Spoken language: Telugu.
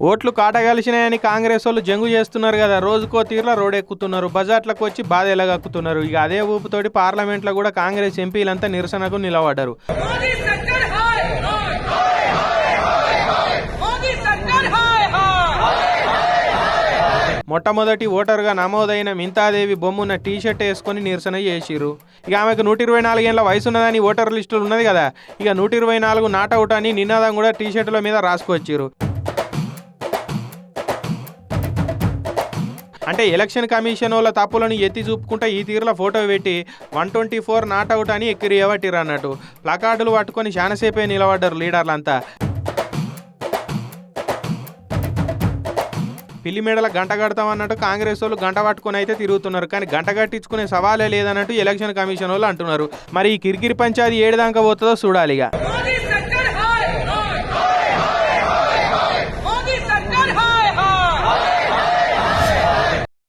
ఓట్లు కాటగలిసినాయని కాంగ్రెస్ వాళ్ళు జంగు చేస్తున్నారు కదా, రోజుకో తీరులో రోడ్ ఎక్కుతున్నారు, బజార్లకు వచ్చి బాధ ఎలాగక్కుతున్నారు. ఇక అదే ఊపుతోటి పార్లమెంట్లో కూడా కాంగ్రెస్ ఎంపీలంతా నిరసనకు నిలబడ్డారు. మొట్టమొదటి ఓటరుగా నమోదైన మింతాదేవి బొమ్మున్న టీషర్ట్ వేసుకొని నిరసన చేసిరు. ఇక ఆమెకు 124 ఏళ్ల వయసు ఉన్నదని ఓటర్ లిస్టులు ఉన్నది కదా, ఇక 124 నాట్అవుట్ అని నినాదం కూడా టీషర్టుల మీద రాసుకొచ్చిరు. అంటే ఎలక్షన్ కమిషన్ వాళ్ళ తప్పులను ఎత్తి చూపుకుంటా ఈ తీరులో ఫోటో పెట్టి 124 నాట్అవుట్ అని ఎక్కిరియబట్టిరు అన్నట్టు. ప్లకార్డులు పట్టుకొని చాలాసేపే నిలబడ్డారు లీడర్లంతా. పిల్లి మేడల గంట కడతామన్నట్టు కాంగ్రెస్ వాళ్ళు గంట పట్టుకుని అయితే తిరుగుతున్నారు, కానీ గంట కట్టించుకునే సవాలే లేదన్నట్టు ఎలక్షన్ కమిషన్ వాళ్ళు అంటున్నారు. మరి ఈ కిరికిరి పంచాది ఏడు దాకా పోతుందో చూడాలిగా.